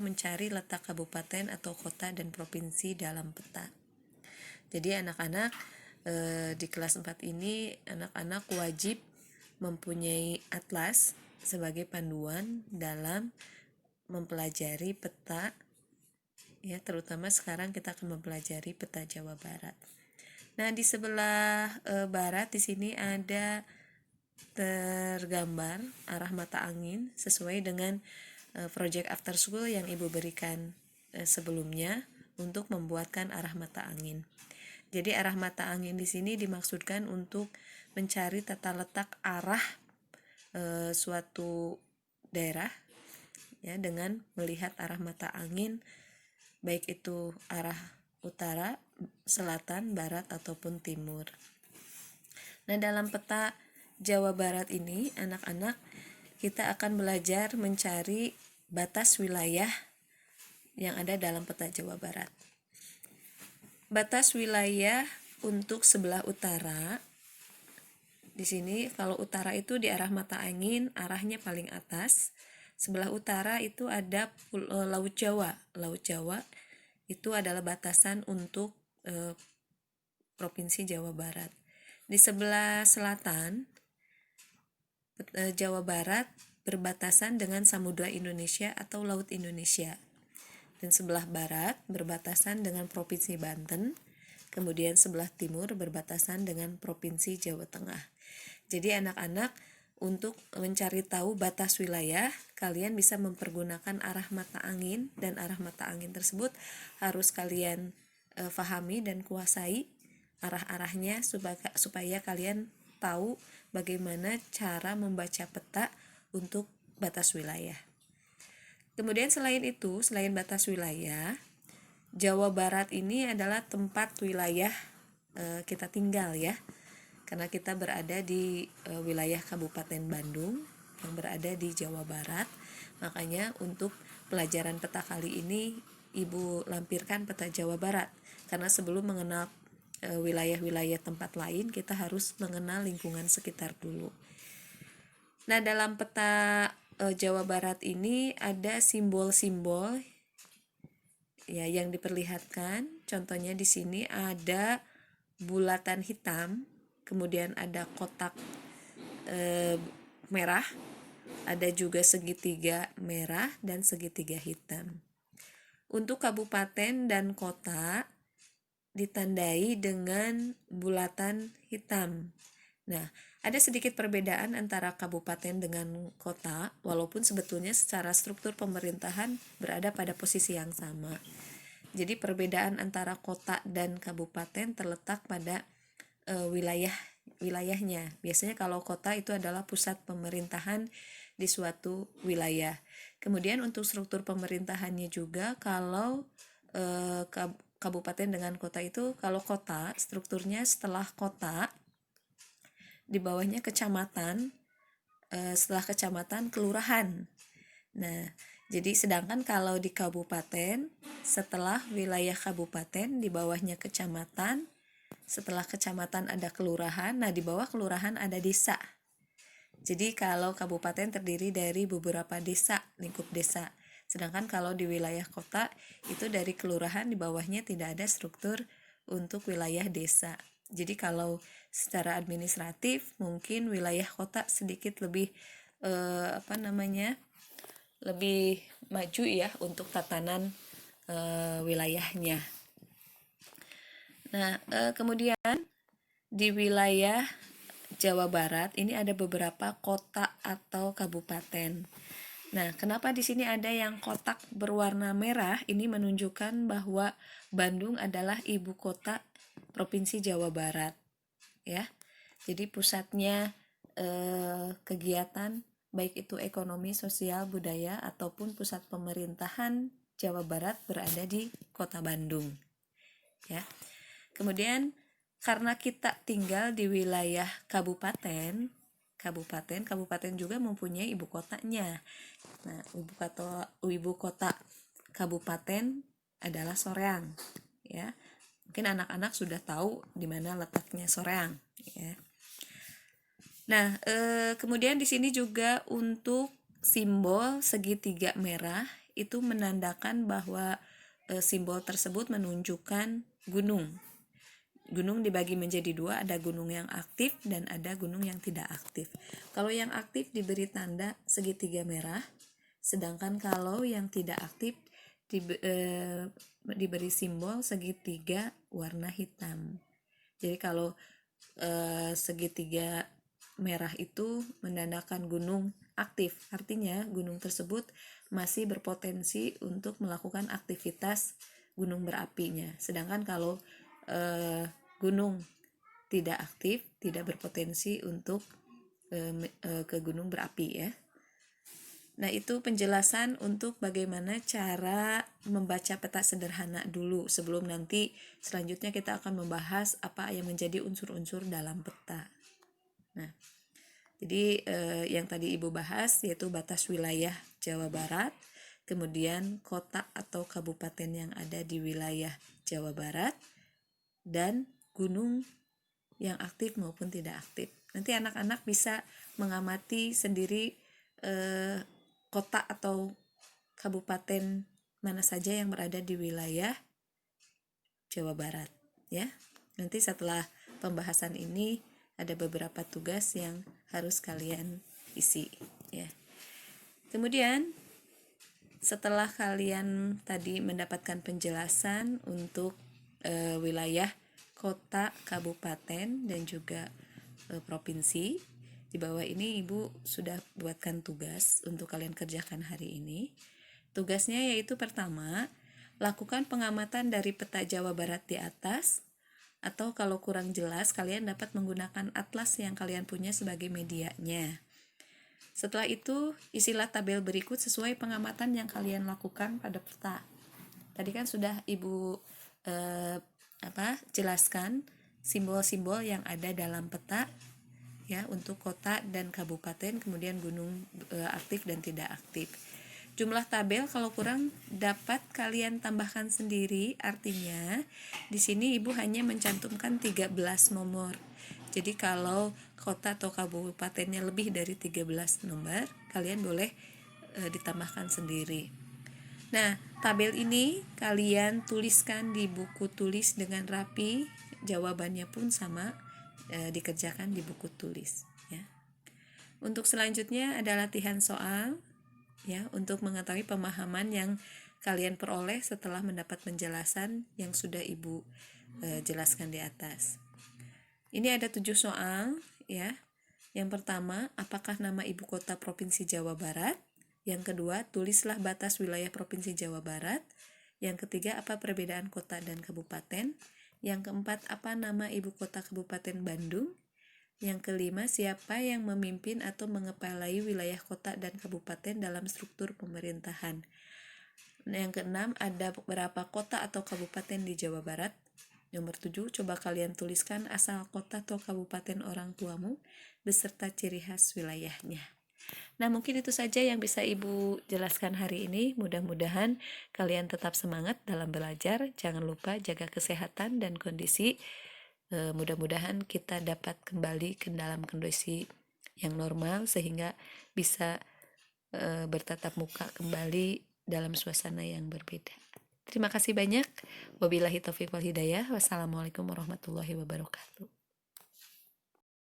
mencari letak kabupaten atau kota dan provinsi dalam peta. Jadi anak-anak di kelas 4 ini anak-anak wajib mempunyai atlas sebagai panduan dalam mempelajari peta, ya, terutama sekarang kita akan mempelajari peta Jawa Barat. Nah, di sebelah barat di sini ada tergambar arah mata angin sesuai dengan project after school yang Ibu berikan sebelumnya untuk membuatkan arah mata angin. Jadi arah mata angin di sini dimaksudkan untuk mencari tata letak arah suatu daerah, ya, dengan melihat arah mata angin, baik itu arah utara, selatan, barat ataupun timur. Nah, dalam peta Jawa Barat ini anak-anak kita akan belajar mencari batas wilayah yang ada dalam peta Jawa Barat. Batas wilayah untuk sebelah utara, di sini kalau utara itu di arah mata angin, arahnya paling atas. Sebelah utara itu ada Laut Jawa. Laut Jawa itu adalah batasan untuk Provinsi Jawa Barat. Di sebelah selatan, Jawa Barat berbatasan dengan Samudra Indonesia atau Laut Indonesia. Dan sebelah barat berbatasan dengan Provinsi Banten, kemudian sebelah timur berbatasan dengan Provinsi Jawa Tengah. Jadi anak-anak untuk mencari tahu batas wilayah, kalian bisa mempergunakan arah mata angin, dan arah mata angin tersebut harus kalian fahami dan kuasai arah-arahnya supaya kalian tahu bagaimana cara membaca peta untuk batas wilayah. Kemudian selain itu, selain batas wilayah, Jawa Barat ini adalah tempat wilayah kita tinggal, ya. Karena kita berada di wilayah Kabupaten Bandung yang berada di Jawa Barat. Makanya untuk pelajaran peta kali ini Ibu lampirkan peta Jawa Barat. Karena sebelum mengenal wilayah-wilayah tempat lain, kita harus mengenal lingkungan sekitar dulu. Nah, dalam peta Jawa Barat ini ada simbol-simbol, ya, yang diperlihatkan. Contohnya di sini ada bulatan hitam, kemudian ada kotak merah, ada juga segitiga merah dan segitiga hitam. Untuk kabupaten dan kota ditandai dengan bulatan hitam. Nah, ada sedikit perbedaan antara kabupaten dengan kota, walaupun sebetulnya secara struktur pemerintahan berada pada posisi yang sama. Jadi perbedaan antara kota dan kabupaten terletak pada wilayahnya. Biasanya kalau kota itu adalah pusat pemerintahan di suatu wilayah. Kemudian untuk struktur pemerintahannya juga, kalau kabupaten dengan kota itu, kalau kota strukturnya setelah kota, di bawahnya kecamatan, setelah kecamatan kelurahan. Nah, jadi sedangkan kalau di kabupaten, setelah wilayah kabupaten, di bawahnya kecamatan, setelah kecamatan ada kelurahan, nah di bawah kelurahan ada desa. Jadi kalau kabupaten terdiri dari beberapa desa, lingkup desa. Sedangkan kalau di wilayah kota itu dari kelurahan, di bawahnya tidak ada struktur untuk wilayah desa. Jadi kalau secara administratif mungkin wilayah kota sedikit lebih lebih maju, ya, untuk tatanan wilayahnya. Nah, kemudian di wilayah Jawa Barat ini ada beberapa kota atau kabupaten. Nah, kenapa di sini ada yang kotak berwarna merah? Ini menunjukkan bahwa Bandung adalah ibu kota Provinsi Jawa Barat, ya. Jadi pusatnya kegiatan baik itu ekonomi, sosial, budaya ataupun pusat pemerintahan Jawa Barat berada di Kota Bandung, ya. Kemudian karena kita tinggal di wilayah kabupaten juga mempunyai ibu kotanya. Nah, ibu kota kabupaten adalah Soreang, ya. Mungkin anak-anak sudah tahu di mana letaknya Soreang, ya. Nah, kemudian di sini juga untuk simbol segitiga merah itu menandakan bahwa simbol tersebut menunjukkan gunung. Gunung dibagi menjadi dua, ada gunung yang aktif dan ada gunung yang tidak aktif. Kalau yang aktif diberi tanda segitiga merah, sedangkan kalau yang tidak aktif diberi simbol segitiga warna hitam. Jadi kalau segitiga merah itu menandakan gunung aktif, artinya gunung tersebut masih berpotensi untuk melakukan aktivitas gunung berapinya. Sedangkan kalau gunung tidak aktif, tidak berpotensi untuk ke gunung berapi ya. Nah, itu penjelasan untuk bagaimana cara membaca peta sederhana dulu sebelum nanti selanjutnya kita akan membahas apa yang menjadi unsur-unsur dalam peta. Nah, jadi yang tadi Ibu bahas yaitu batas wilayah Jawa Barat, kemudian kota atau kabupaten yang ada di wilayah Jawa Barat, dan gunung yang aktif maupun tidak aktif. Nanti anak-anak bisa mengamati sendiri kota atau kabupaten mana saja yang berada di wilayah Jawa Barat ya. Nanti setelah pembahasan ini ada beberapa tugas yang harus kalian isi ya. Kemudian setelah kalian tadi mendapatkan penjelasan untuk wilayah kota, kabupaten, dan juga provinsi, di bawah ini Ibu sudah buatkan tugas untuk kalian kerjakan hari ini. Tugasnya yaitu pertama, lakukan pengamatan dari peta Jawa Barat di atas, atau kalau kurang jelas kalian dapat menggunakan atlas yang kalian punya sebagai medianya. Setelah itu, isilah tabel berikut sesuai pengamatan yang kalian lakukan pada peta. Tadi kan sudah Ibu jelaskan simbol-simbol yang ada dalam peta ya untuk kota dan kabupaten, kemudian gunung aktif dan tidak aktif. Jumlah tabel kalau kurang dapat kalian tambahkan sendiri, artinya di sini Ibu hanya mencantumkan 13 nomor. Jadi kalau kota atau kabupatennya lebih dari 13 nomor, kalian boleh ditambahkan sendiri. Nah, tabel ini kalian tuliskan di buku tulis dengan rapi, jawabannya pun sama dikerjakan di buku tulis ya. Untuk selanjutnya ada latihan soal ya untuk mengetahui pemahaman yang kalian peroleh setelah mendapat penjelasan yang sudah Ibu jelaskan di atas. Ini ada 7 soal ya. Yang pertama, apakah nama ibu kota Provinsi Jawa Barat? Yang kedua, tulislah batas wilayah Provinsi Jawa Barat. Yang ketiga, apa perbedaan kota dan kabupaten? Yang keempat, apa nama ibu kota Kabupaten Bandung? Yang kelima, siapa yang memimpin atau mengepalai wilayah kota dan kabupaten dalam struktur pemerintahan? Yang keenam, ada berapa kota atau kabupaten di Jawa Barat? Nomor 7, coba kalian tuliskan asal kota atau kabupaten orang tuamu beserta ciri khas wilayahnya. Nah, mungkin itu saja yang bisa Ibu jelaskan hari ini. Mudah-mudahan kalian tetap semangat dalam belajar. Jangan lupa jaga kesehatan dan kondisi. Mudah-mudahan kita dapat kembali ke dalam kondisi yang normal sehingga bisa bertatap muka kembali dalam suasana yang berbeda. Terima kasih banyak. Wabillahi taufiq wal hidayah. Wassalamualaikum warahmatullahi wabarakatuh.